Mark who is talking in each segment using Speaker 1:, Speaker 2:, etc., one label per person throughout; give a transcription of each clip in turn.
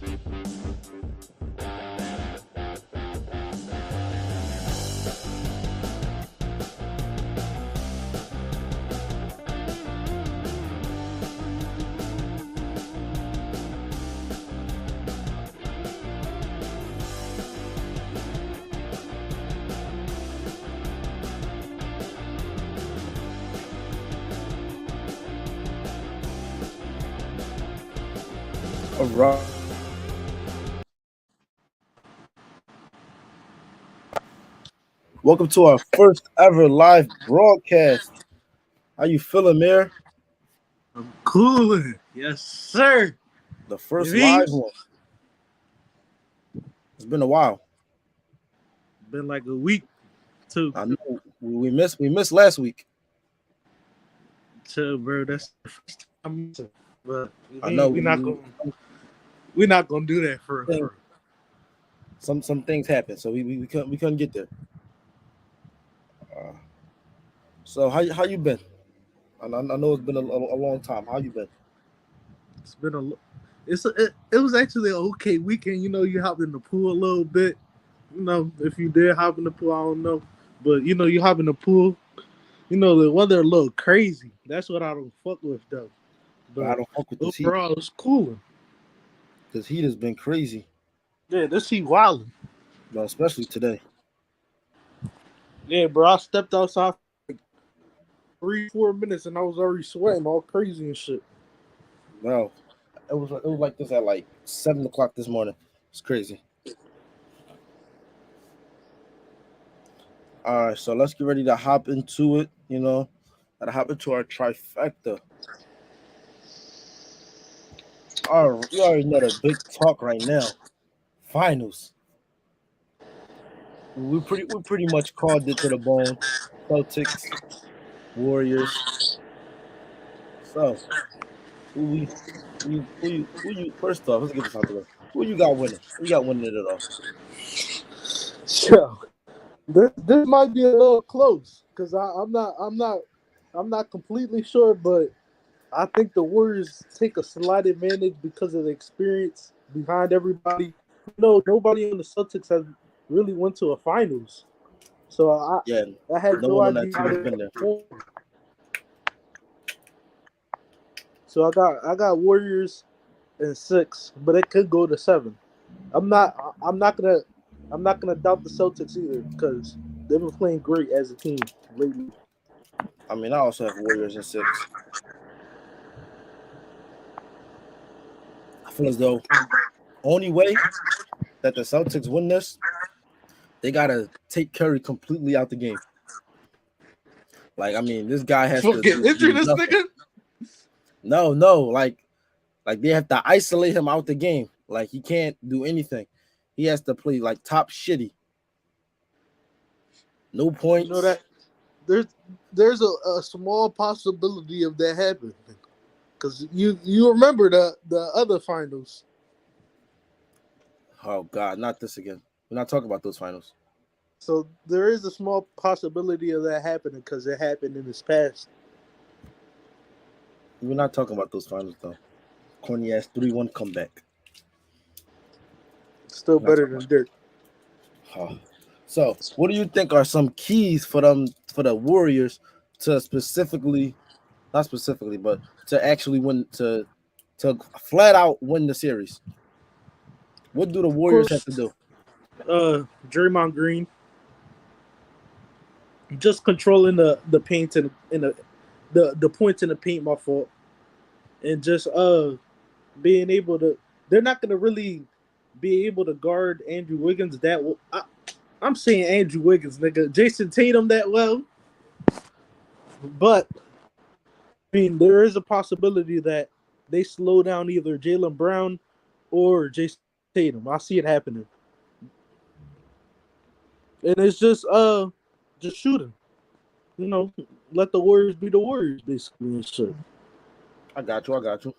Speaker 1: All right. Welcome to our first ever live broadcast. How you feeling, Mayor?
Speaker 2: I'm cooling. Yes, sir.
Speaker 1: The
Speaker 2: You
Speaker 1: first
Speaker 2: mean?
Speaker 1: live one. It's been a while.
Speaker 2: Been like a week, too.
Speaker 1: I know we missed last week.
Speaker 2: Chill, bro. That's the first time. But you
Speaker 1: I
Speaker 2: mean,
Speaker 1: know
Speaker 2: we're not gonna do that for.
Speaker 1: some things happened, so we couldn't get there. Uh, so how you been? I know it's been a long time. How you been?
Speaker 2: It's been it was actually an okay weekend. You hopped in the pool a little bit. If you did hop in the pool, I don't know, but you hop in the pool. The weather a little crazy. That's what I don't fuck with though.
Speaker 1: But I
Speaker 2: But
Speaker 1: don't fuck with this heat.
Speaker 2: overall, it's cooling.
Speaker 1: This heat has been crazy,
Speaker 2: Yeah, this heat wilding.
Speaker 1: but especially today.
Speaker 2: Yeah, bro. I stepped outside 3 4 minutes and I was already sweating all crazy and shit.
Speaker 1: Wow, it was like this at like 7 o'clock this morning. It's crazy. All right, so let's get ready to hop into it. Gotta hop into our trifecta. All right, you already know the big talk right now. Finals. We pretty much called it to the bone. Celtics, Warriors. So who you first off? Let's get this out the way. Who you got winning? Who you got winning it all?
Speaker 2: So this might be a little close because I'm not completely sure, but I think the Warriors take a slight advantage because of the experience behind everybody. Nobody on the Celtics has really went to a finals, so
Speaker 1: Yeah,
Speaker 2: I had
Speaker 1: no
Speaker 2: no
Speaker 1: one on that
Speaker 2: idea
Speaker 1: team
Speaker 2: how
Speaker 1: has
Speaker 2: they
Speaker 1: been there.
Speaker 2: perform. So I got Warriors in 6, but it could go to 7. I'm not I'm not gonna I'm not gonna doubt the Celtics either because they've been playing great as a team lately.
Speaker 1: I mean, I also have Warriors in 6. I feel as though only way that the Celtics win this, they gotta take Curry completely out the game. Like, I mean, this guy has to
Speaker 2: Fucking injure
Speaker 1: do
Speaker 2: this
Speaker 1: nothing.
Speaker 2: nigga.
Speaker 1: No, like they have to isolate him out the game. Like he can't do anything. He has to play like top shitty. No
Speaker 2: You know
Speaker 1: points.
Speaker 2: that there's there's a small possibility of that happening because you remember the other finals.
Speaker 1: Oh God, not this again. We're not talking about those finals.
Speaker 2: So there is a small possibility of that happening because it happened in his past.
Speaker 1: We're not talking about those finals though. Corny ass 3-1 comeback.
Speaker 2: Still
Speaker 1: We're not
Speaker 2: better
Speaker 1: talking
Speaker 2: than
Speaker 1: about.
Speaker 2: Dirk.
Speaker 1: Oh. So, what do you think are some keys for them for the Warriors to specifically, not specifically, but to actually win to flat out win the series? What do the
Speaker 2: Of
Speaker 1: Warriors have
Speaker 2: course,
Speaker 1: to do?
Speaker 2: Draymond Green just controlling the paint and in the points in the paint. My fault, and just being able to. They're not gonna really be able to guard Andrew Wiggins that well. I'm saying Andrew Wiggins, nigga. Jason Tatum that well, but I mean there is a possibility that they slow down either Jalen Brown or Jason Tatum. I see it happening, and it's just shooting. You know, let the Warriors be the Warriors, basically and shit.
Speaker 1: I got you. I got you.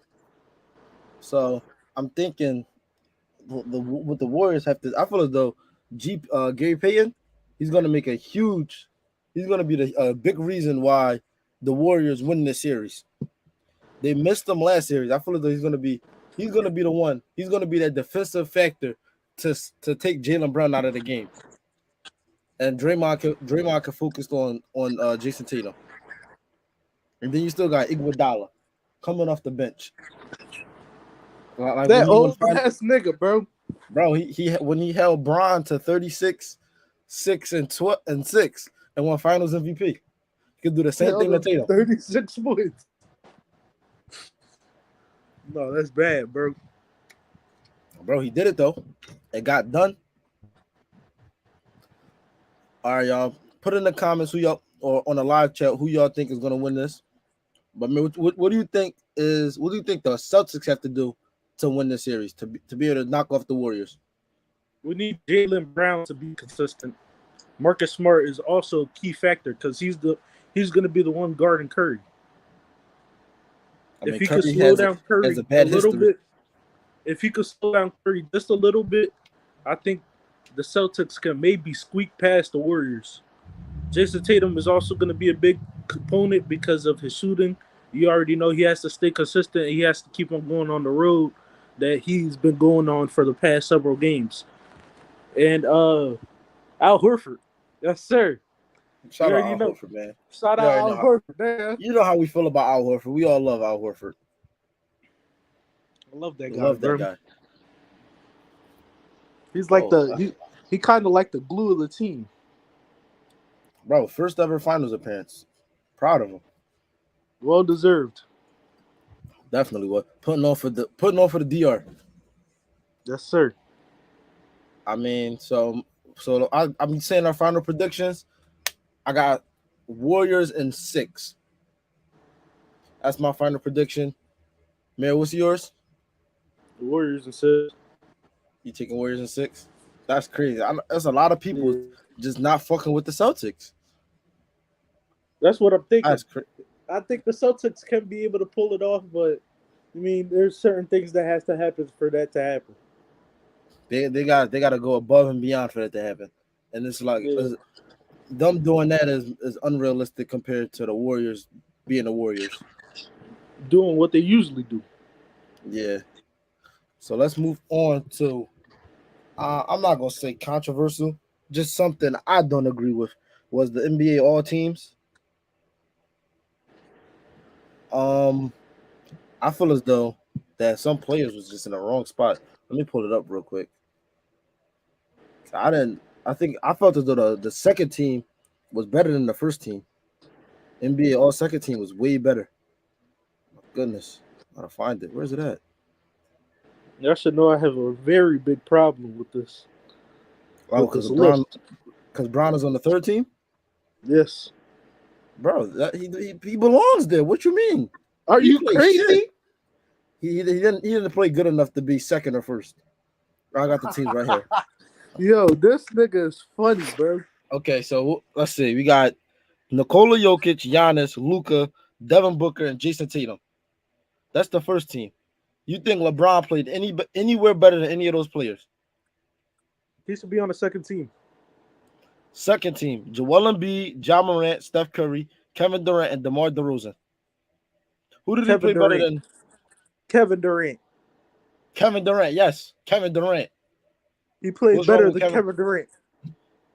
Speaker 1: So I'm thinking what the Warriors have to. I feel as though Gary Payton, he's gonna make a huge. He's gonna be the big reason why the Warriors win this series. They missed them last series. I feel as though he's gonna be He's gonna be the one. He's gonna be that defensive factor to take Jaylen Brown out of the game, and Draymond can focus on Jason Tatum, and then you still got Iguodala coming off the bench. Like when
Speaker 2: That
Speaker 1: he won
Speaker 2: old
Speaker 1: final,
Speaker 2: ass nigga, bro.
Speaker 1: bro. He when he held Bron to 36, 6 and 6 and won Finals MVP. He could do the same
Speaker 2: Held
Speaker 1: thing to
Speaker 2: him
Speaker 1: Tatum,
Speaker 2: 36 points. No, that's bad, bro.
Speaker 1: bro. He did it though. It got done. All right, y'all. Put in the comments who y'all or on the live chat who y'all think is gonna win this. But man, what do you think is what do you think the Celtics have to do to win this series to be able to knock off the Warriors?
Speaker 2: We need Jaylen Brown to be consistent. Marcus Smart is also a key factor because he's going to be the one guarding Curry.
Speaker 1: I
Speaker 2: If
Speaker 1: mean,
Speaker 2: he could
Speaker 1: Curry
Speaker 2: slow down
Speaker 1: has a
Speaker 2: Curry a
Speaker 1: bad
Speaker 2: little
Speaker 1: history.
Speaker 2: bit, if he could slow down Curry just a little bit, I think the Celtics can maybe squeak past the Warriors. Jason Tatum is also going to be a big component because of his shooting. You already know he has to stay consistent. And he has to keep on going on the road that he's been going on for the past several games. And Al Horford, yes sir. You
Speaker 1: Shout out
Speaker 2: already
Speaker 1: Al
Speaker 2: know.
Speaker 1: Horford, man.
Speaker 2: Shout
Speaker 1: You
Speaker 2: out
Speaker 1: already
Speaker 2: Al
Speaker 1: know.
Speaker 2: Horford, man.
Speaker 1: You know how we feel about Al Horford. We all love Al Horford.
Speaker 2: I love that
Speaker 1: We
Speaker 2: guy,
Speaker 1: love that
Speaker 2: bro.
Speaker 1: guy.
Speaker 2: He's like
Speaker 1: Bro,
Speaker 2: he kind of like the glue of the team.
Speaker 1: bro, first ever Finals appearance. Proud of him.
Speaker 2: Well deserved.
Speaker 1: Definitely what putting on for the DR.
Speaker 2: Yes, sir.
Speaker 1: I mean, so I'm saying our final predictions. I got Warriors in 6. That's my final prediction. Man, what's yours?
Speaker 2: The Warriors and said,
Speaker 1: You taking Warriors in 6? That's crazy. There's a lot of people
Speaker 2: yeah.
Speaker 1: just not fucking with the Celtics.
Speaker 2: That's what I'm thinking.
Speaker 1: That's crazy.
Speaker 2: I think the Celtics can be able to pull it off, but I mean, there's certain things that has to happen for that to happen.
Speaker 1: They got to go above and beyond for that to happen, and it's like
Speaker 2: Yeah.
Speaker 1: them doing that is unrealistic compared to the Warriors being the Warriors.
Speaker 2: Doing what they usually do.
Speaker 1: Yeah. So let's move on to. I'm not gonna say controversial, just something I don't agree with. Was the NBA all teams? Um, I feel as though that some players was just in the wrong spot. Let me pull it up real quick. I didn't. I felt as though the second team was better than the first team. NBA all second team was way better. My goodness, I gotta find it. Where's it at?
Speaker 2: Y'all should know I have a very big problem
Speaker 1: Oh,
Speaker 2: with
Speaker 1: because
Speaker 2: this
Speaker 1: LeBron,
Speaker 2: list.
Speaker 1: because Brown is on the third team,
Speaker 2: Yes.
Speaker 1: bro. He belongs there. What you mean?
Speaker 2: Are
Speaker 1: He
Speaker 2: you
Speaker 1: played shit.
Speaker 2: crazy?
Speaker 1: He didn't play good enough to be second or first. I got the teams right here.
Speaker 2: Yo, this nigga is funny, bro.
Speaker 1: Okay, so let's see. We got Nikola Jokic, Giannis, Luka, Devin Booker, and Jason Tatum. That's the first team. You think LeBron played anywhere better than any of those players?
Speaker 2: He should be on the second team.
Speaker 1: Second team: Joel Embiid, Ja Morant, Steph Curry, Kevin Durant, and DeMar DeRozan. Who did he
Speaker 2: Kevin
Speaker 1: play better
Speaker 2: Durant.
Speaker 1: than?
Speaker 2: Kevin Durant.
Speaker 1: Kevin Durant. Yes, Kevin Durant.
Speaker 2: He played
Speaker 1: What's wrong
Speaker 2: better
Speaker 1: with
Speaker 2: than
Speaker 1: Kevin?
Speaker 2: Kevin Durant.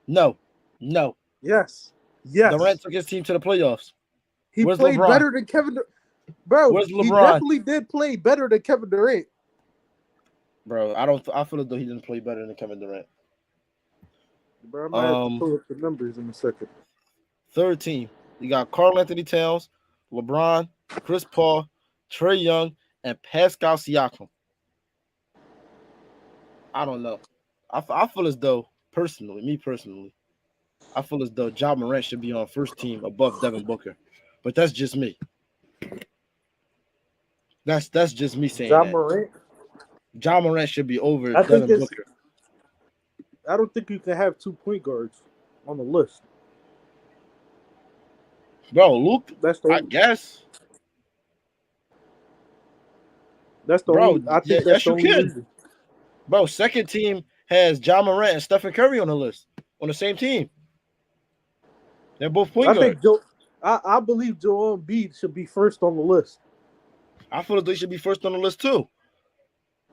Speaker 1: No, no.
Speaker 2: Yes.
Speaker 1: Durant
Speaker 2: Yes.
Speaker 1: took his team to the playoffs.
Speaker 2: He
Speaker 1: Where's
Speaker 2: played
Speaker 1: LeBron?
Speaker 2: better than Kevin Bro,
Speaker 1: Where's
Speaker 2: he
Speaker 1: LeBron?
Speaker 2: definitely did play better than Kevin Durant.
Speaker 1: Bro, I don't. I feel as though he didn't play better than Kevin Durant.
Speaker 2: Bro, I might have to
Speaker 1: Um,
Speaker 2: pull up the numbers in a second.
Speaker 1: Third team, you got Karl Anthony Towns, LeBron, Chris Paul, Trey Young, and Pascal Siakam. I don't know. I feel as though me personally, I feel as though Ja Morant should be on first team above Devin Booker, but that's just me. That's just me saying
Speaker 2: John
Speaker 1: that.
Speaker 2: Morant.
Speaker 1: Ja Morant should be over
Speaker 2: I think
Speaker 1: Devin
Speaker 2: it's.
Speaker 1: Booker.
Speaker 2: I don't think you can have 2 point guards on the list.
Speaker 1: Bro, Luke,
Speaker 2: That's the
Speaker 1: I
Speaker 2: only.
Speaker 1: guess.
Speaker 2: That's the
Speaker 1: Bro,
Speaker 2: only. I
Speaker 1: yeah,
Speaker 2: think that's
Speaker 1: yes
Speaker 2: the
Speaker 1: you
Speaker 2: only
Speaker 1: can.
Speaker 2: reason.
Speaker 1: Bro, second team has Ja Morant and Stephen Curry on the list on the same team. They're both point
Speaker 2: I think
Speaker 1: guards.
Speaker 2: Joe. I believe Joel Embiid should be first on the list.
Speaker 1: I feel like they should be first on the list too.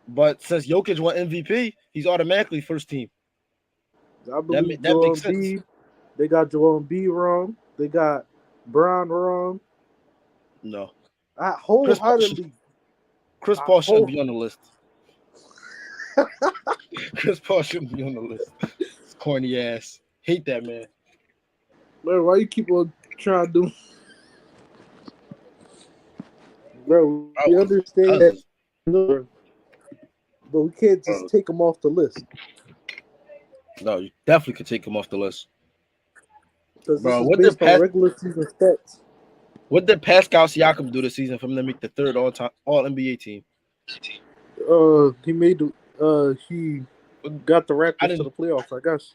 Speaker 1: But since Jokic won MVP, he's automatically first team.
Speaker 2: I believe
Speaker 1: That
Speaker 2: Joel
Speaker 1: makes sense.
Speaker 2: Embiid. They got Joel Embiid wrong. They got Brown wrong.
Speaker 1: No,
Speaker 2: I
Speaker 1: Chris Paul should,
Speaker 2: wholeheartedly,
Speaker 1: Chris
Speaker 2: I
Speaker 1: Paul shouldn't
Speaker 2: whole
Speaker 1: be on the list. Chris Paul shouldn't be on the list. It's corny ass. Hate that man.
Speaker 2: man, why you keep on trying to do, bro? We
Speaker 1: Oh,
Speaker 2: understand that,
Speaker 1: cause
Speaker 2: no, but we can't just
Speaker 1: bro,
Speaker 2: take them off the list
Speaker 1: no, you definitely could take him off the list,
Speaker 2: because this
Speaker 1: bro.
Speaker 2: is based on regular season stats.
Speaker 1: What did Pascal Siakam do this season for him to make the third all time All NBA team?
Speaker 2: He made the he got the
Speaker 1: I
Speaker 2: Raptors to
Speaker 1: didn't
Speaker 2: the playoffs. I guess.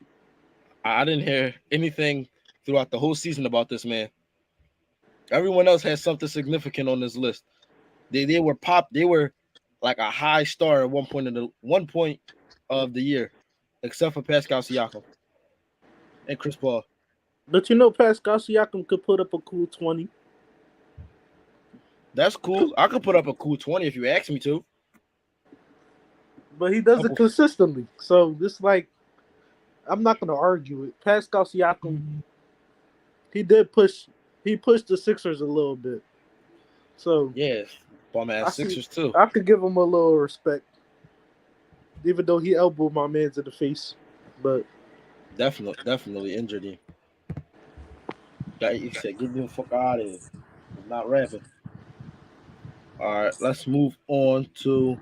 Speaker 1: I didn't hear anything throughout the whole season about this man. Everyone else has something significant on this list. They were pop. They were like a high star at one point of the year, except for Pascal Siakam and Chris Paul.
Speaker 2: But you know, Pascal Siakam could put up a cool 20.
Speaker 1: That's cool. I could put up a cool 20 if you ask me to.
Speaker 2: But he does it
Speaker 1: Couple.
Speaker 2: consistently. So this like I'm not gonna argue it. Pascal Siakam, he did push he pushed the Sixers a little bit. So
Speaker 1: Yeah, bum
Speaker 2: I
Speaker 1: ass
Speaker 2: see
Speaker 1: Sixers too.
Speaker 2: I could give him a little respect. Even though he elbowed my man's in the face. But
Speaker 1: Definitely injured him. He said, "Get the fuck out of here." I'm not rapping. All right, let's move on to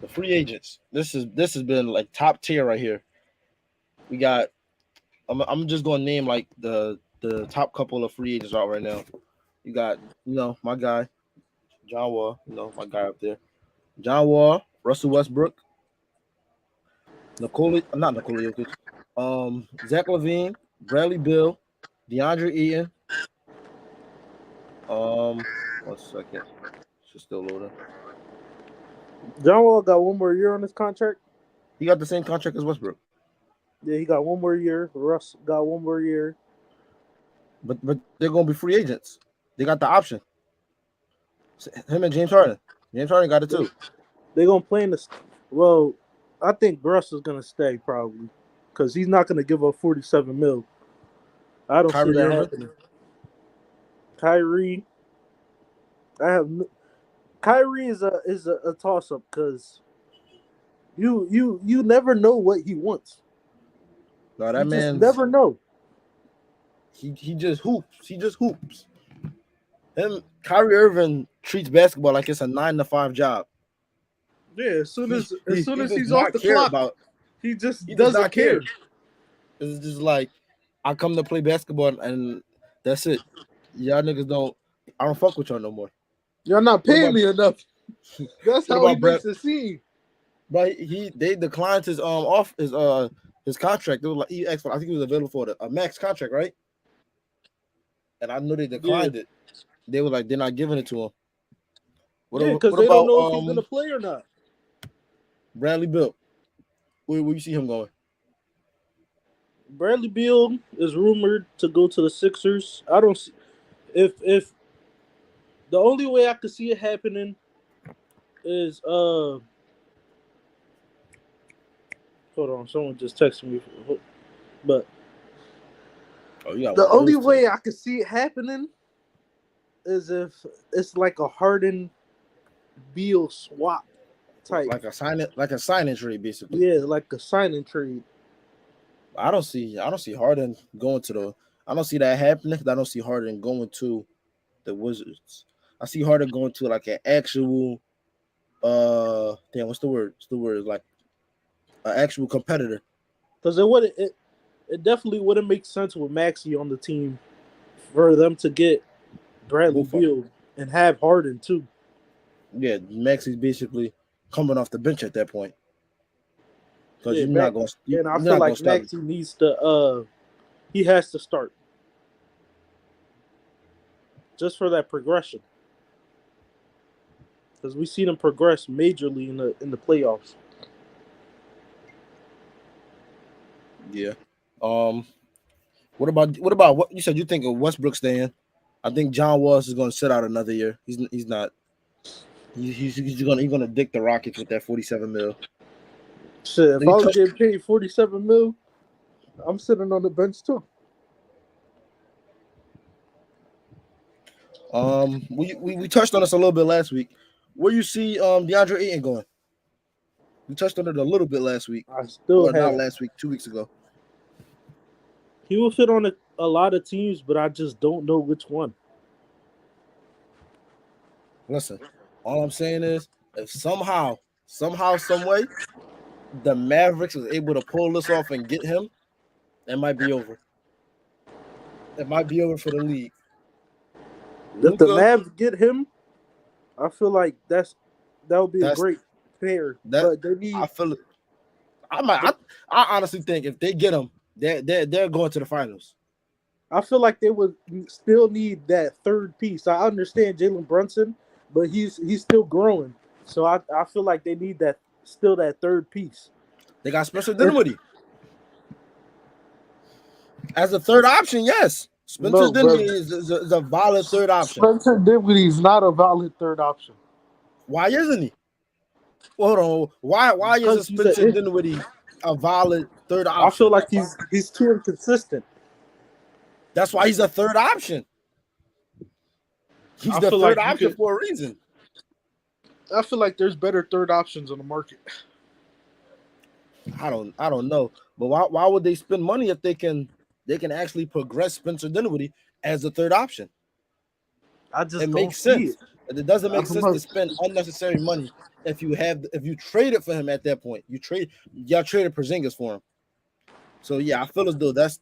Speaker 1: the free agents. This has been like top tier right here. We got. I'm just going to name like the top couple of free agents out right now. You got my guy John Wall. My guy up there. John Wall, Russell Westbrook, not Nikola Jokic, Zach Levine, Bradley Bill, DeAndre Eaton. 1 second, she's still loading.
Speaker 2: John Wall got one more year on his contract.
Speaker 1: He got the same contract as Westbrook,
Speaker 2: Yeah, he got one more year. Russ got one more year.
Speaker 1: but they're gonna be free agents. They got the option. Him and James Harden. James Harden got it
Speaker 2: They
Speaker 1: too.
Speaker 2: they gonna play in the well. I think Russ is gonna stay probably because he's not gonna give up 47 mil. I don't see
Speaker 1: Kyrie
Speaker 2: that
Speaker 1: Irving.
Speaker 2: happening. Kyrie, I have Kyrie is a toss up because you never know what he wants.
Speaker 1: No,
Speaker 2: You
Speaker 1: that
Speaker 2: just
Speaker 1: man's
Speaker 2: never know.
Speaker 1: he just hoops. He just hoops. Him Kyrie Irving treats basketball like it's a 9 to 5 job.
Speaker 2: Yeah, as soon
Speaker 1: He
Speaker 2: as
Speaker 1: does
Speaker 2: he's off
Speaker 1: not
Speaker 2: the
Speaker 1: care
Speaker 2: clock,
Speaker 1: about.
Speaker 2: he just
Speaker 1: He does not
Speaker 2: doesn't
Speaker 1: care.
Speaker 2: care.
Speaker 1: It's just like I come to play basketball and that's it. Y'all niggas don't. I don't fuck with y'all no more.
Speaker 2: You're not
Speaker 1: What
Speaker 2: paying
Speaker 1: about
Speaker 2: me enough. That's
Speaker 1: what
Speaker 2: how he
Speaker 1: about Brett?
Speaker 2: makes it seem.
Speaker 1: But they declined his off his contract. It was like he asked for, I think he was available for a max contract, right? And I knew they
Speaker 2: Yeah,
Speaker 1: declined it. They were like they're not giving it to him.
Speaker 2: yeah, because
Speaker 1: What
Speaker 2: they don't
Speaker 1: about
Speaker 2: know if he's gonna play or not.
Speaker 1: Bradley Bill? Where you see him going?
Speaker 2: Bradley Beal is rumored to go to the Sixers. I don't see if the only way I could see it happening is hold on, someone just texted me, but
Speaker 1: Oh, you got
Speaker 2: the
Speaker 1: one of
Speaker 2: only
Speaker 1: those teams.
Speaker 2: way I could see it happening is if it's like a Harden Beal swap type.
Speaker 1: Like a sign trade, basically.
Speaker 2: Yeah, like a signing trade.
Speaker 1: I don't see Harden going to the. I don't see that happening because I don't see Harden going to the Wizards. I see Harden going to like an actual damn, what's the word? What's the word? Like an actual competitor.
Speaker 2: Because it definitely wouldn't make sense with Maxi on the team for them to get Bradley
Speaker 1: Both of them.
Speaker 2: Beal and have Harden too.
Speaker 1: Yeah, Max is basically coming off the bench at that point because
Speaker 2: Yeah, Max, and I
Speaker 1: you're
Speaker 2: feel
Speaker 1: not gonna
Speaker 2: like
Speaker 1: start.
Speaker 2: Maxi needs to he has to start just for that progression because we see them progress majorly in the playoffs.
Speaker 1: Yeah. Um. What about what you said? You think of Westbrook staying? I think John Wall is going to sit out another year. He's not. He's gonna dick the Rockets with that 47 mil.
Speaker 2: Shit, if
Speaker 1: You
Speaker 2: I was
Speaker 1: touched
Speaker 2: getting paid 47 mil, I'm sitting on the bench too.
Speaker 1: we touched on this a little bit last week. Where you see DeAndre Ayton going? We touched on it a little bit last week,
Speaker 2: I still
Speaker 1: or not
Speaker 2: have.
Speaker 1: last week, 2 weeks ago.
Speaker 2: He will fit on a lot of teams, but I just don't know which one.
Speaker 1: Listen, all I'm saying is, if somehow, some way, the Mavericks was able to pull this off and get him, it might be over. It might be over for the league.
Speaker 2: If the
Speaker 1: Luca,
Speaker 2: Mavs get him, I feel like that would be a
Speaker 1: that's
Speaker 2: great pair.
Speaker 1: that.
Speaker 2: But they
Speaker 1: I
Speaker 2: need.
Speaker 1: feel it. I might. I honestly think if they get him, they're going to the finals.
Speaker 2: I feel like they would still need that third piece. I understand Jalen Brunson, but he's still growing. So I feel like they need that third piece.
Speaker 1: They got Spencer
Speaker 2: And
Speaker 1: Dinwiddie as a third option. Yes, Spencer
Speaker 2: no, bro,
Speaker 1: Dinwiddie is a valid third option.
Speaker 2: Spencer Dinwiddie is not a valid third option
Speaker 1: Why isn't he? Well, hold on. Why isn't
Speaker 2: because
Speaker 1: Spencer Dinwiddie a valid third
Speaker 2: I feel
Speaker 1: option?
Speaker 2: like he's too inconsistent.
Speaker 1: That's why he's a third option. He's
Speaker 2: I
Speaker 1: the
Speaker 2: feel
Speaker 1: third
Speaker 2: like you
Speaker 1: option
Speaker 2: could.
Speaker 1: for a reason.
Speaker 2: I feel like there's better third options on the market.
Speaker 1: I don't know. But why would they spend money if they can actually progress Spencer Dinwiddie as a third option?
Speaker 2: I
Speaker 1: It
Speaker 2: just don't
Speaker 1: makes
Speaker 2: see
Speaker 1: sense.
Speaker 2: it.
Speaker 1: It doesn't
Speaker 2: I
Speaker 1: make
Speaker 2: don't
Speaker 1: sense to
Speaker 2: know.
Speaker 1: spend unnecessary money if you traded for him at that point. Y'all traded Porzingis for him. So yeah, I feel as though that's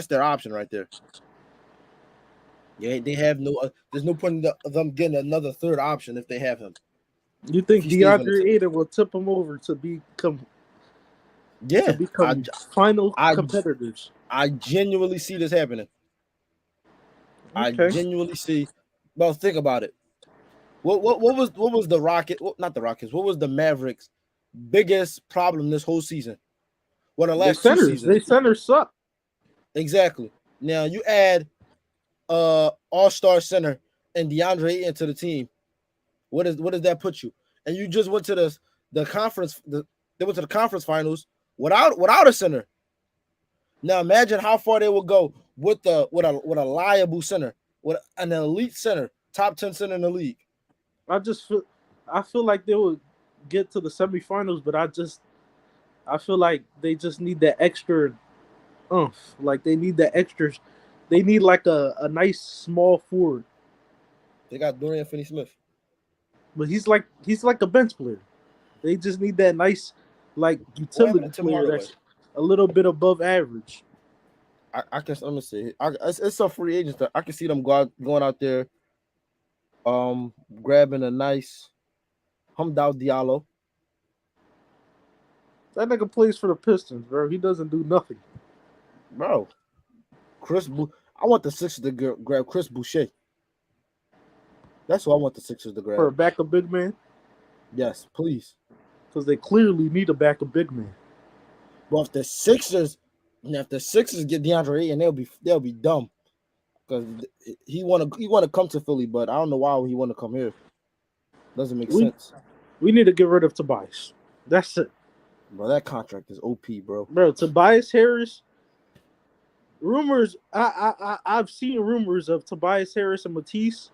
Speaker 1: their option right there. Yeah, they have no. There's no point in them getting another third option if they have him.
Speaker 2: You
Speaker 1: If
Speaker 2: think
Speaker 1: he stays on the
Speaker 2: DeAndre
Speaker 1: team.
Speaker 2: Ayton will tip him over to
Speaker 1: Yeah,
Speaker 2: become final
Speaker 1: I
Speaker 2: competitors?
Speaker 1: I genuinely see this happening. I
Speaker 2: Okay.
Speaker 1: genuinely see. Well, think about it. What was the Rocket? Not the Rockets. What was the Mavericks' biggest problem this whole season? Well, the
Speaker 2: They
Speaker 1: last two
Speaker 2: centers. They
Speaker 1: seasons.
Speaker 2: centers suck.
Speaker 1: Exactly. Now you add all-star center and DeAndre Ayton to the team. What does that put you? And you just went to the conference. They went to the conference finals without a center. Now imagine how far they will go with a liable center, with an elite center, top 10 center in the league.
Speaker 2: I just feel. I feel like they will get to the semifinals, but I feel like they just need that extra oomph. Like they need that extra. They need like a nice small forward,
Speaker 1: They got Dorian Finney-Smith.
Speaker 2: but he's like a bench player. They just need that nice like
Speaker 1: What happened
Speaker 2: utility
Speaker 1: to Tim
Speaker 2: player
Speaker 1: Hardaway?
Speaker 2: that's a little bit above average.
Speaker 1: I can let me see. It's a free agent. I can see them going out there, grabbing a nice Hamdou Diallo.
Speaker 2: That nigga plays for the Pistons, bro. He doesn't do nothing.
Speaker 1: Bro. I want the Sixers to grab Chris Boucher. That's what I want the Sixers to
Speaker 2: For
Speaker 1: grab.
Speaker 2: a backup big man,
Speaker 1: Yes, please.
Speaker 2: because they clearly need a backup big man.
Speaker 1: But if the Sixers get DeAndre Ayton, they'll be dumb because he wanna come to Philly, but I don't know why he want to come here. Doesn't make
Speaker 2: We
Speaker 1: sense.
Speaker 2: we need to get rid of Tobias. That's it,
Speaker 1: Bro, that contract is OP, bro.
Speaker 2: bro. Tobias Harris. Rumors. I've seen rumors of Tobias Harris and Matisse.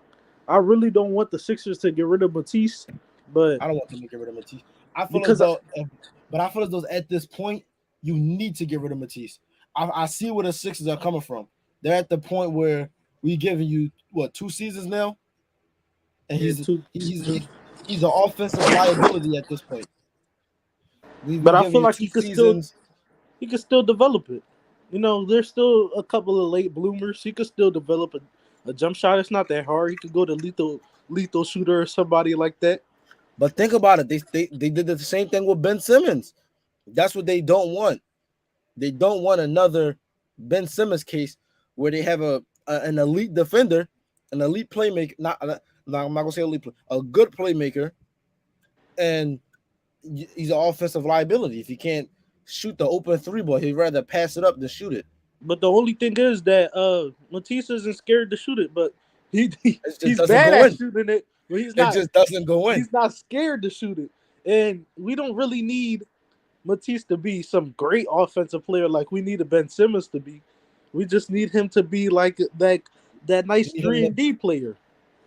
Speaker 2: I really don't want the Sixers to get rid of Matisse, but
Speaker 1: I don't want them to get rid of Matisse. I feel as
Speaker 2: because
Speaker 1: though, but I feel as though at this point you need to get rid of Matisse. I see where the Sixers are coming from. They're at the point where we giving you what 2 seasons now, and
Speaker 2: yeah,
Speaker 1: he's an offensive liability at this point. We
Speaker 2: but I
Speaker 1: giving
Speaker 2: feel
Speaker 1: you
Speaker 2: like
Speaker 1: two seasons.
Speaker 2: he could still develop it. You know, there's still a couple of late bloomers. He could still develop a jump shot. It's not that hard. He could go to lethal shooter or somebody like that.
Speaker 1: But think about it. They did the same thing with Ben Simmons. That's what they don't want. They don't want another Ben Simmons case where they have an elite defender, an elite playmaker. I'm not gonna say elite, a good playmaker, and he's an offensive liability. If he can't shoot the open three ball, he'd rather pass it up than shoot it.
Speaker 2: But the only thing is that Matisse isn't scared to shoot it, but
Speaker 1: It just
Speaker 2: he's
Speaker 1: doesn't
Speaker 2: bad
Speaker 1: go
Speaker 2: at
Speaker 1: in.
Speaker 2: shooting it. but he's
Speaker 1: It
Speaker 2: not.
Speaker 1: just doesn't go in.
Speaker 2: He's not scared to shoot it, and we don't really need Matisse to be some great offensive player like we needed Ben Simmons to be. We just need him to be like that
Speaker 1: We
Speaker 2: nice
Speaker 1: need him
Speaker 2: 3
Speaker 1: to,
Speaker 2: and D player.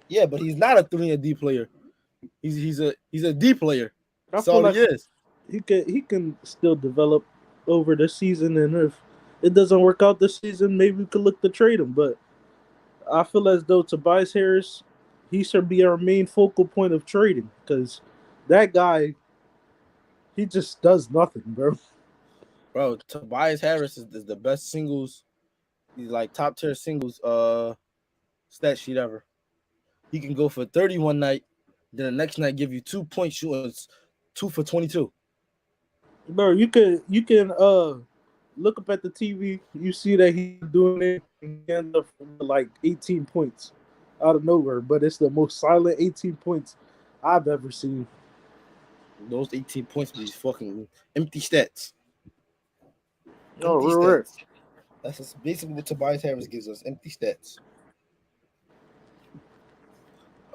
Speaker 1: yeah, but he's not a 3 and D player. He's a D player.
Speaker 2: I
Speaker 1: That's
Speaker 2: feel
Speaker 1: all
Speaker 2: like
Speaker 1: he is.
Speaker 2: he can still develop over the season, and if it doesn't work out this season, maybe we could look to trade him. But I feel as though Tobias Harris, he should be our main focal point of trading because that guy, he just does nothing, bro.
Speaker 1: Bro, Tobias Harris is the best singles. He's like top tier singles stat sheet ever. He can go for 30 one night, then the next night give you 2 point shooting, 2 for 22.
Speaker 2: Bro, you can look up at the TV. You see that he's doing it. He ends up with like 18 points out of nowhere, but it's the most silent 18 points I've ever seen.
Speaker 1: Those 18 points be fucking empty stats.
Speaker 2: Oh,
Speaker 1: Empty
Speaker 2: real rare.
Speaker 1: stats. That's just basically what Tobias Harris gives us. Empty stats.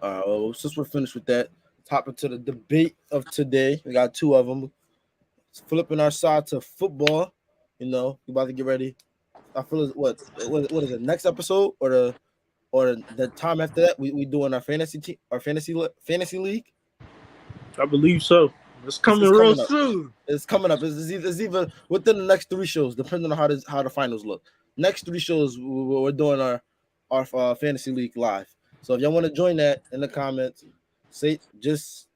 Speaker 1: Well, since we're finished with that, hop into the debate of today. We got two of them. Flipping our side to football. We about to get ready. I feel is what is it? Next episode or the time after that we doing our fantasy team, our fantasy league.
Speaker 2: I believe so. It's
Speaker 1: It's
Speaker 2: coming real
Speaker 1: coming up.
Speaker 2: soon.
Speaker 1: It's coming up. It's either within the next three shows, depending on how the finals look. Next three shows, we're doing our fantasy league live. So if y'all want to join that in the comments, say just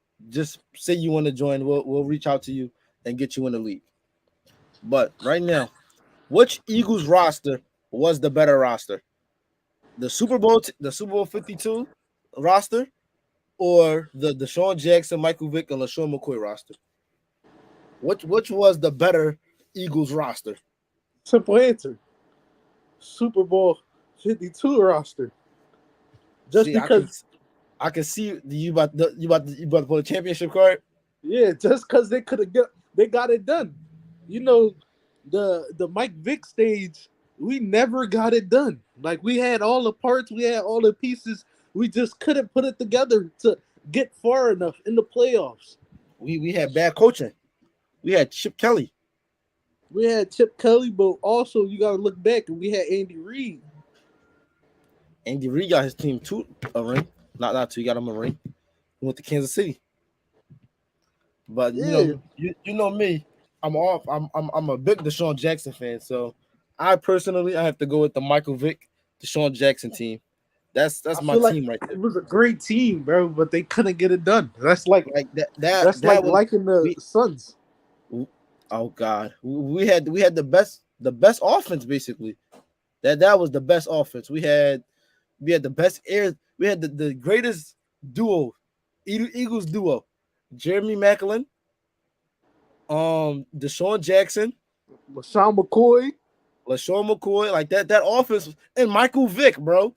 Speaker 1: say you want to join. We'll reach out to you and get you in the league. But right now, which Eagles roster was the better roster? The Super Bowl 52 roster, or the Deshaun Jackson, Michael Vick, and LaShawn McCoy roster? Which was the better Eagles roster?
Speaker 2: Simple answer. Super Bowl 52 roster. Just
Speaker 1: See,
Speaker 2: because,
Speaker 1: I can see you about to pull a championship card.
Speaker 2: yeah, just because they got it done. You know, the Mike Vick stage, we never got it done. Like we had all the parts, we had all the pieces, we just couldn't put it together to get far enough in the playoffs.
Speaker 1: We had bad coaching. We had Chip Kelly.
Speaker 2: We had Chip Kelly, but also you got to look back and we had Andy Reid.
Speaker 1: Andy Reid got his team a ring. Not two. He got him a ring. He went to Kansas City. But
Speaker 2: Yeah,
Speaker 1: you know me. I'm a big Deshaun Jackson fan. So I have to go with the Michael Vick Deshaun Jackson team. That's
Speaker 2: I
Speaker 1: my
Speaker 2: feel like
Speaker 1: team right there.
Speaker 2: it was a great team, bro, but they couldn't get it done. That's like
Speaker 1: Like
Speaker 2: that's like
Speaker 1: that was
Speaker 2: liking the
Speaker 1: we.
Speaker 2: Suns.
Speaker 1: Oh God, we had the best offense basically. That was the best offense. We had the best air. We had the greatest duo, Eagles duo, Jeremy Macklin, Deshaun Jackson,
Speaker 2: LaShawn McCoy.
Speaker 1: LaShawn McCoy, like that offense, and Michael Vick, bro.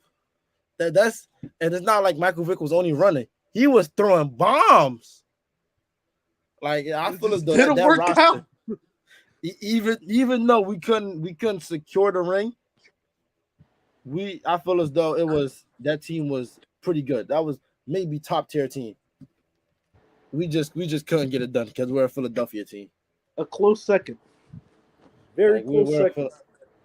Speaker 1: That's and it's not like Michael Vick was only running; he was throwing bombs. Like I
Speaker 2: It
Speaker 1: feel as
Speaker 2: just
Speaker 1: though
Speaker 2: didn't
Speaker 1: that
Speaker 2: work
Speaker 1: roster,
Speaker 2: out.
Speaker 1: even though we couldn't secure the ring, I feel as though that team was pretty good. That was maybe top tier team. We just couldn't get it done because we're a Philadelphia team.
Speaker 2: A close second. Very
Speaker 1: Like
Speaker 2: close second.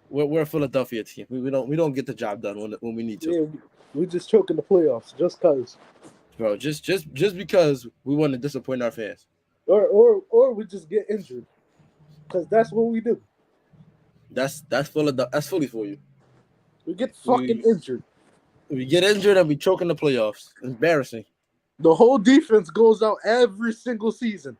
Speaker 1: we're a Philadelphia team. We don't get the job done when we need to,
Speaker 2: Yeah, we just choking the playoffs just cause.
Speaker 1: bro. Just because we want to disappoint our fans.
Speaker 2: Or we just get injured. Because that's what we do.
Speaker 1: That's Philly for you.
Speaker 2: We get fucking
Speaker 1: We
Speaker 2: injured.
Speaker 1: we get injured and we choke in the playoffs. Embarrassing.
Speaker 2: The whole defense goes out every single season.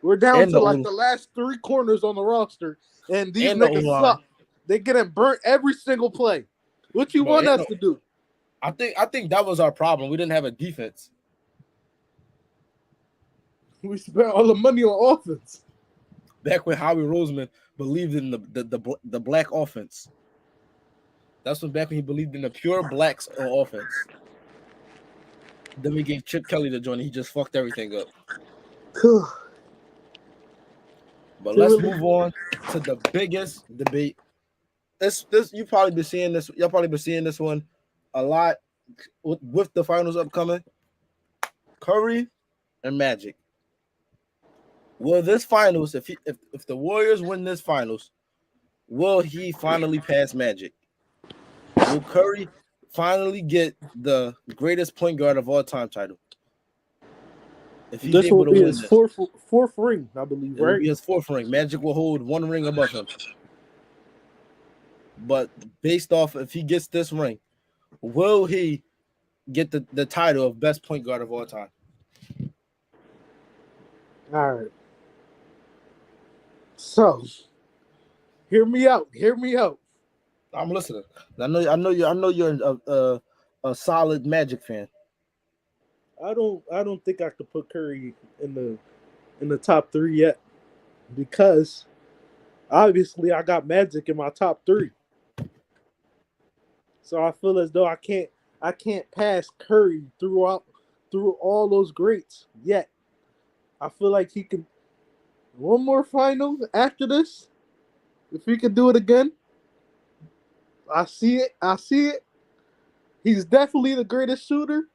Speaker 2: We're down
Speaker 1: And
Speaker 2: to
Speaker 1: the
Speaker 2: like
Speaker 1: O
Speaker 2: the last three corners on the roster, and these
Speaker 1: and the O
Speaker 2: niggas
Speaker 1: line,
Speaker 2: suck. They getting burnt every single play. What you
Speaker 1: bro.
Speaker 2: want us to do?
Speaker 1: I think that was our problem. We didn't have a defense
Speaker 2: We spent all the money on offense.
Speaker 1: back when Howie Roseman believed in the black offense. That's when back when he believed in the pure blacks on offense. Then we gave Chip Kelly the joint. He just fucked everything up. But
Speaker 2: They
Speaker 1: let's
Speaker 2: really,
Speaker 1: move on to the biggest debate. This you probably been seeing this. Y'all probably been seeing this one a lot with the finals upcoming. Curry and Magic. Will this finals, if the Warriors win this finals, will he finally pass Magic? Will Curry finally get the greatest point guard of all time title? If he's
Speaker 2: This will
Speaker 1: able to
Speaker 2: be
Speaker 1: win
Speaker 2: his
Speaker 1: this,
Speaker 2: fourth ring, I believe,
Speaker 1: it will
Speaker 2: right?
Speaker 1: be his fourth ring. Magic will hold one ring above him. But based off if he gets this ring, will he get the title of best point guard of all time?
Speaker 2: All right. So, hear me out. Hear me out.
Speaker 1: I'm listening. I know you're a solid Magic fan.
Speaker 2: I don't think I could put Curry in the top three yet because obviously I got Magic in my top three. So I feel as though I can't pass Curry through all those greats yet. I feel like he can one more final after this. If he can do it again, I see it. I see it. He's definitely the greatest shooter,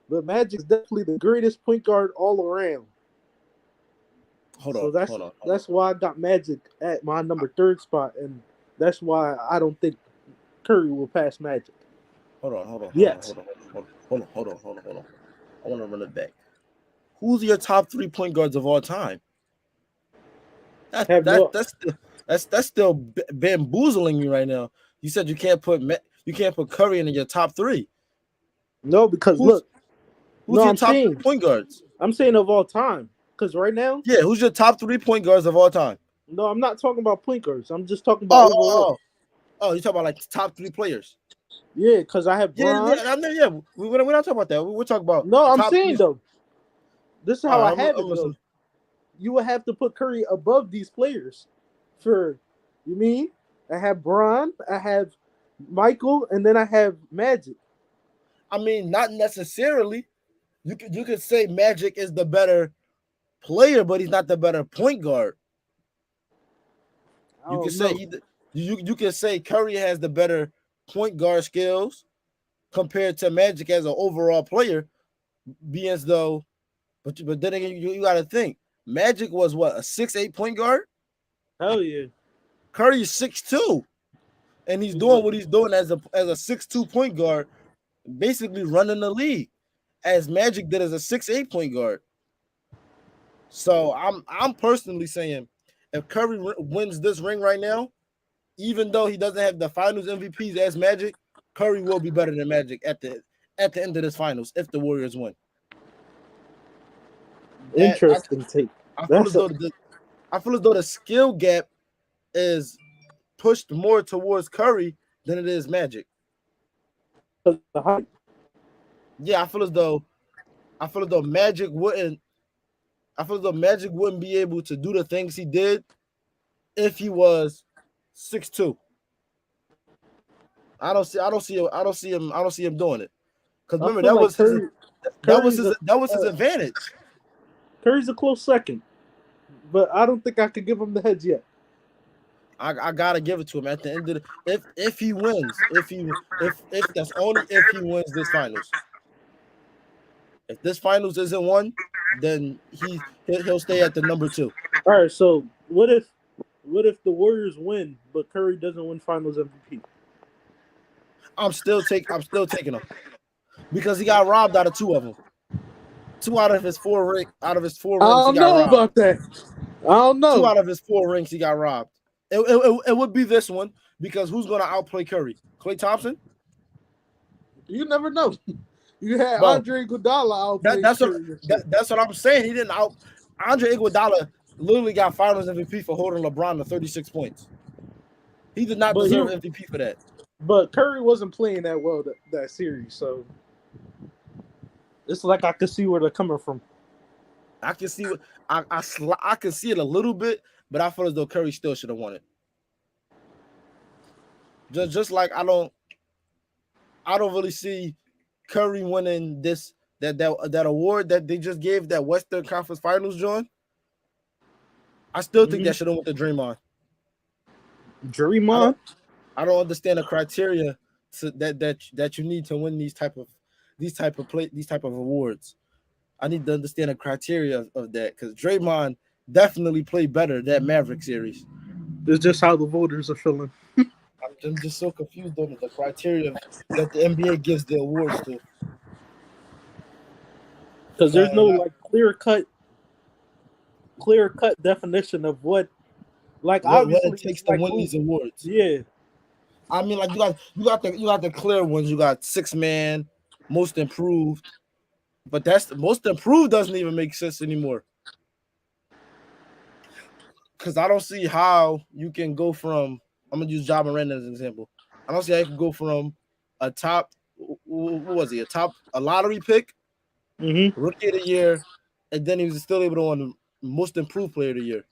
Speaker 2: but Magic's definitely the greatest point guard all around.
Speaker 1: Hold
Speaker 2: So
Speaker 1: on, hold on, hold on,
Speaker 2: that's why I got Magic at my number third spot, and that's why I don't think Curry will pass Magic.
Speaker 1: hold on, hold on, hold on,
Speaker 2: Yet.
Speaker 1: hold on, hold on. I want to run it back. Who's your top 3 point guards of all time? That
Speaker 2: Have
Speaker 1: that
Speaker 2: no
Speaker 1: that's still bamboozling me right now. You said you can't put Curry in your top 3.
Speaker 2: no because
Speaker 1: Who's
Speaker 2: look,
Speaker 1: who's
Speaker 2: no,
Speaker 1: your top 3 point guards?
Speaker 2: I'm saying of all time. Because right now,
Speaker 1: Yeah, who's your top 3 point guards of all time?
Speaker 2: no, I'm not talking about point guards. I'm just talking about
Speaker 1: Oh,
Speaker 2: overall.
Speaker 1: you talking about like top 3 players?
Speaker 2: Yeah, because I have
Speaker 1: Yeah,
Speaker 2: Bron.
Speaker 1: yeah, I mean, yeah. We're not talking about that. We're talking about
Speaker 2: No, I'm
Speaker 1: top
Speaker 2: saying
Speaker 1: three.
Speaker 2: though, this is
Speaker 1: All
Speaker 2: how
Speaker 1: right,
Speaker 2: I have
Speaker 1: I'm
Speaker 2: it though.
Speaker 1: listening.
Speaker 2: You would have to put Curry above these players. For you mean I have Bron, I have Michael, and then I have Magic.
Speaker 1: I mean, not necessarily. You could say Magic is the better player, but he's not the better point guard.
Speaker 2: I
Speaker 1: You could
Speaker 2: don't
Speaker 1: say
Speaker 2: know.
Speaker 1: you could say Curry has the better point guard skills compared to Magic as an overall player, being as though. But then again, you got to think Magic was what, a 6'8" point guard.
Speaker 2: Hell yeah.
Speaker 1: Curry's 6'2", and he's doing what he's doing as a 6'2" point guard, basically running the league, as Magic did as a 6'8" point guard. So I'm personally saying, if Curry wins this ring right now, even though he doesn't have the Finals MVPs as Magic, Curry will be better than Magic at the end of this Finals if the Warriors win. That
Speaker 2: Interesting take.
Speaker 1: I feel as
Speaker 2: That's a,
Speaker 1: though I feel as though the skill gap is pushed more towards Curry than it is Magic.
Speaker 2: the hype.
Speaker 1: Yeah, I feel as though Magic wouldn't. I feel as though Magic wouldn't be able to do the things he did if he was 6'2". I don't see him doing it. Because
Speaker 2: I
Speaker 1: remember
Speaker 2: feel like
Speaker 1: that was his advantage.
Speaker 2: Curry's a close second, but I don't think I could give him the heads yet.
Speaker 1: I gotta give it to him at the end of if he wins, if that's only if he wins this finals. If this finals isn't won, then he'll stay at the number 2.
Speaker 2: All right, so what if the Warriors win, but Curry doesn't win Finals MVP?
Speaker 1: I'm still taking him because he got robbed out of 2 of them. 2 out of his four
Speaker 2: I
Speaker 1: rings he
Speaker 2: don't
Speaker 1: got
Speaker 2: know
Speaker 1: robbed.
Speaker 2: about that. I don't
Speaker 1: 2
Speaker 2: know.
Speaker 1: out of his 4 rings he got robbed. It would be this one because who's going to outplay Curry? Klay Thompson?
Speaker 2: You never know. You had
Speaker 1: Bro,
Speaker 2: Andre Iguodala outplay Curry.
Speaker 1: that's what I'm saying. He didn't out. Andre Iguodala literally got Finals MVP for holding LeBron to 36 points. He did not
Speaker 2: But he
Speaker 1: deserve MVP for that.
Speaker 2: but Curry wasn't playing that well that series, so it's like I could see where they're coming from.
Speaker 1: I can see what I can see it a little bit, but I feel as though Curry still should have won it. Just like I don't really see Curry winning that award that they just gave that Western Conference Finals, John. I still think that should have went to Draymond.
Speaker 2: Draymond?
Speaker 1: I don't understand the criteria that you need to win these type of awards. I need to understand the criteria of that because Draymond definitely played better that Maverick series.
Speaker 2: It's just how the voters are feeling.
Speaker 1: I'm just so confused on the criteria that the NBA gives the awards to.
Speaker 2: Because there's no
Speaker 1: Cause
Speaker 2: like clear cut definition of what, like,
Speaker 1: what it
Speaker 2: obviously
Speaker 1: takes
Speaker 2: it's
Speaker 1: to
Speaker 2: like
Speaker 1: win
Speaker 2: who.
Speaker 1: these awards.
Speaker 2: Yeah.
Speaker 1: I mean, like you got the clear ones. You got six man, most improved, but that's the most improved doesn't even make sense anymore. Because I don't see how you can go from. I'm gonna use John Moran as an example. I don't see how you can go from a top. What was he? A lottery pick,
Speaker 2: Hmm.
Speaker 1: rookie of the year, and then he was still able to win the most improved player of the year.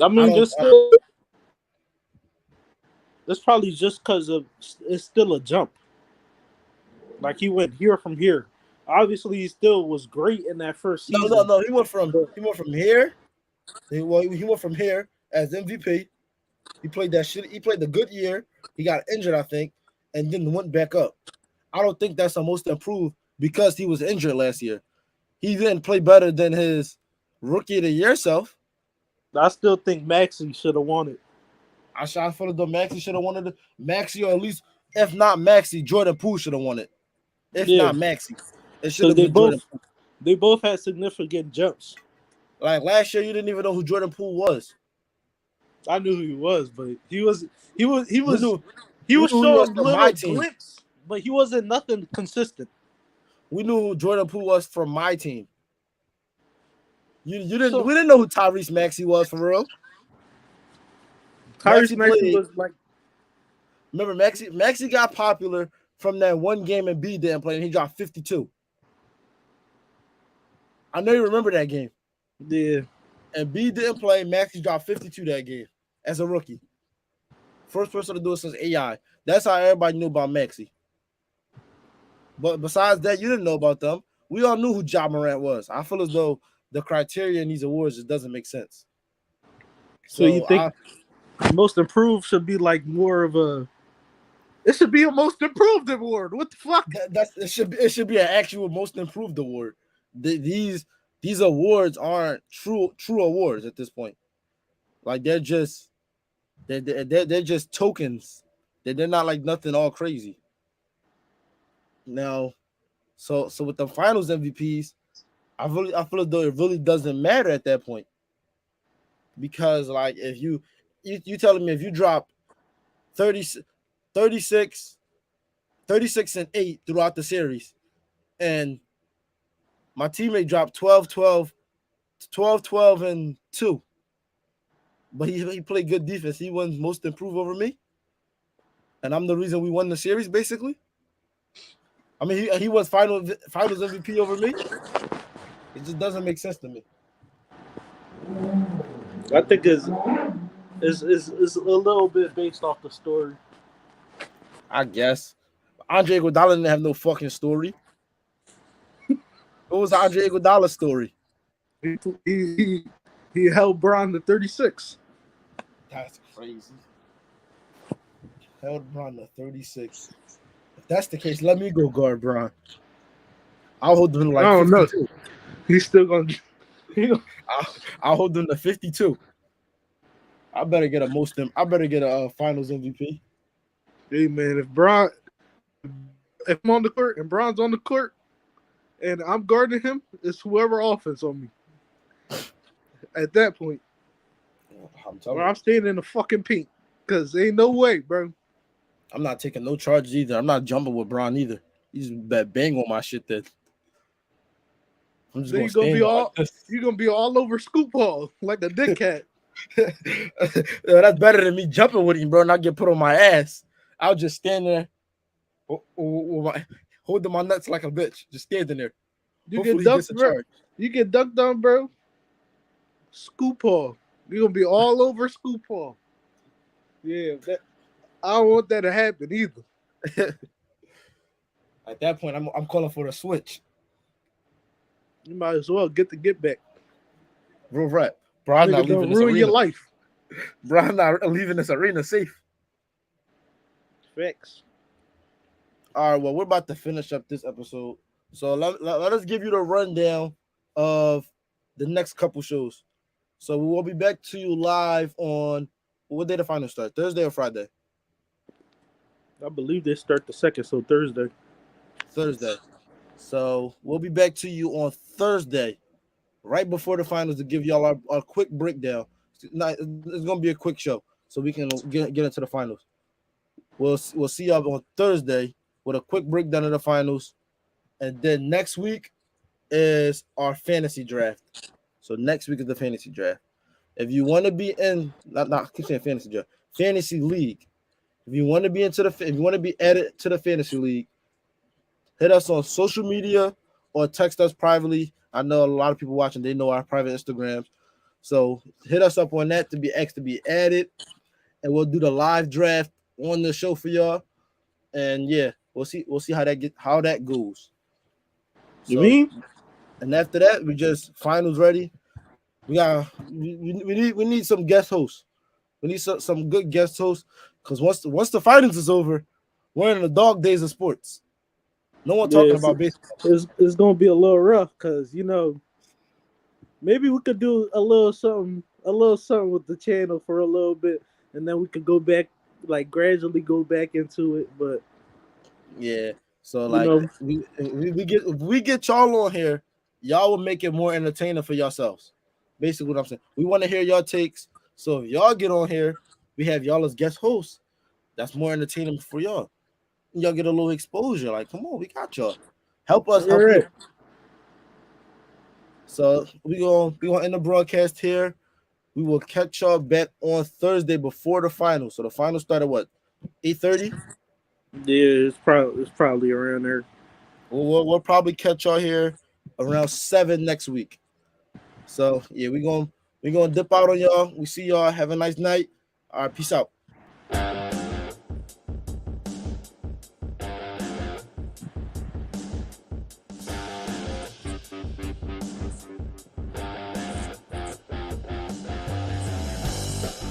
Speaker 2: I
Speaker 1: I
Speaker 2: mean,
Speaker 1: don't.
Speaker 2: just still, it's probably just because of it's still a jump. Like he went here from here. Obviously, he still was great in that first
Speaker 1: No, no,
Speaker 2: season.
Speaker 1: no. He went from
Speaker 2: But
Speaker 1: he went from here. He went from here as MVP. He played that shit. He played the good year. He got injured, I think, and then went back up. I don't think that's the most improved because he was injured last year. He didn't play better than his rookie of the year self.
Speaker 2: I still think Maxi should have won it.
Speaker 1: I shot for the Maxi should have won it. Maxi, or at least if not Maxi, Jordan Poole should have won it. If
Speaker 2: Yeah,
Speaker 1: not Maxi, it should
Speaker 2: because
Speaker 1: have been Jordan Poole.
Speaker 2: they both had significant jumps.
Speaker 1: Like last year, you didn't even know who Jordan Poole was.
Speaker 2: I knew who he was, but he was he
Speaker 1: We
Speaker 2: was
Speaker 1: knew
Speaker 2: he
Speaker 1: we
Speaker 2: was
Speaker 1: knew who he was
Speaker 2: showing
Speaker 1: from
Speaker 2: little
Speaker 1: my team.
Speaker 2: glimpses, but he wasn't nothing consistent.
Speaker 1: We knew who Jordan Poole was from my team. You didn't.
Speaker 2: So
Speaker 1: We didn't know who Tyrese Maxey was for real.
Speaker 2: Tyrese
Speaker 1: Maxey
Speaker 2: Maxey
Speaker 1: played.
Speaker 2: was like,
Speaker 1: Remember, Maxey got popular from that one game and B didn't play, and he dropped 52. I know you remember that game.
Speaker 2: yeah.
Speaker 1: And B didn't play. Maxey dropped 52 that game as a rookie. First person to do it since AI. That's how everybody knew about Maxey. But besides that, you didn't know about them. We all knew who Ja Morant was. I feel as though the criteria in these awards just doesn't make sense.
Speaker 2: So you
Speaker 1: So
Speaker 2: think most improved should be like more of a? It should be a most improved award. What the fuck?
Speaker 1: that's it should be an actual most improved award. These awards aren't true awards at this point. Like they're just tokens. They're not like nothing all crazy. Now, so with the finals MVPs, I feel as though it really doesn't matter at that point because like if you telling me if you drop 30, 36, 36 and 8 throughout the series and my teammate dropped 12, 12, 12, 12, and 2, but he played good defense. He won most improved over me, and I'm the reason we won the series basically. I mean, he was finals MVP over me. It just doesn't make sense to me.
Speaker 2: I think is a little bit based off the story.
Speaker 1: I guess Andre Iguodala didn't have no fucking story. What was Andre Iguodala's story?
Speaker 2: He he he, he held Braun to 36.
Speaker 1: That's crazy. Held Bron to 36. If that's the case, let me go guard Bron. I'll hold him to
Speaker 2: I
Speaker 1: like
Speaker 2: don't know.
Speaker 1: 52.
Speaker 2: He's still gonna. He,
Speaker 1: I'll hold him to 52. I better get a finals MVP.
Speaker 2: hey man, if I'm on the court and Braun's on the court and I'm guarding him, it's whoever offense on me. At that point,
Speaker 1: I'm telling
Speaker 2: or
Speaker 1: you.
Speaker 2: I'm staying in the fucking paint because ain't no way, bro.
Speaker 1: I'm not taking no charges either. I'm not jumping with Bron either. He's bang on my shit then. I'm just
Speaker 2: Then
Speaker 1: gonna stand there like this.
Speaker 2: you're gonna be all over Scoop Hall like a dick cat.
Speaker 1: That's better than me jumping with him, bro, and I get put on my ass. I'll just stand there holding my nuts like a bitch, just standing there.
Speaker 2: You get
Speaker 1: Hopefully he
Speaker 2: dunked,
Speaker 1: gets a
Speaker 2: bro.
Speaker 1: charge.
Speaker 2: You get dunked on, bro. Scoop Hall. You're gonna be all over Scoop Hall. Yeah, I don't want that to happen either.
Speaker 1: At that point, I'm calling for the switch.
Speaker 2: You might as well get back.
Speaker 1: Real rap. Bro, I'm not
Speaker 2: Nigga,
Speaker 1: leaving
Speaker 2: don't
Speaker 1: this
Speaker 2: ruin your
Speaker 1: arena.
Speaker 2: life.
Speaker 1: Bro, I'm not leaving this arena safe.
Speaker 2: Facts.
Speaker 1: All right, well, we're about to finish up this episode. So let us give you the rundown of the next couple shows. So we will be back to you live on what day the final start? Thursday or Friday?
Speaker 2: I believe they start the second, so Thursday.
Speaker 1: Thursday. So we'll be back to you on Thursday, right before the finals, to give y'all our quick breakdown. It's gonna be a quick show, so we can get into the finals. We'll see y'all on Thursday with a quick breakdown of the finals, and then next week is our fantasy draft. So next week is the fantasy draft. If you want to be in, not I keep saying fantasy draft, fantasy league. If you want to be if you want to be added to the fantasy league, hit us on social media or text us privately. I know a lot of people watching, they know our private Instagrams. So hit us up on that to be asked to be added, and we'll do the live draft on the show for y'all. And yeah, we'll see how that goes.
Speaker 2: You
Speaker 1: So
Speaker 2: mean?
Speaker 1: and after that, we just finals ready. We need some guest hosts. We need some good guest hosts, because once the finals is over, we're in the dog days of sports. No one
Speaker 2: Yeah,
Speaker 1: talking about baseball.
Speaker 2: it's gonna be a little rough because maybe we could do a little something with the channel for a little bit, and then we could go back, like gradually go back into it. But
Speaker 1: Yeah. So
Speaker 2: you
Speaker 1: like
Speaker 2: know,
Speaker 1: if we get y'all on here, y'all will make it more entertaining for yourselves. Basically, what I'm saying, we want to hear y'all takes. So if y'all get on here, we have y'all as guest hosts. That's more entertaining for y'all. Y'all get a little exposure. Like, come on, we got y'all. Help us,
Speaker 2: all
Speaker 1: help you.
Speaker 2: right,
Speaker 1: So we gonna end the broadcast here. We will catch y'all back on Thursday before the final. So the final start at what? 8:30.
Speaker 2: yeah, it's probably around there.
Speaker 1: We'll probably catch y'all here around 7 next week. So yeah, we gonna dip out on y'all. We see y'all. Have a nice night. All right, peace out.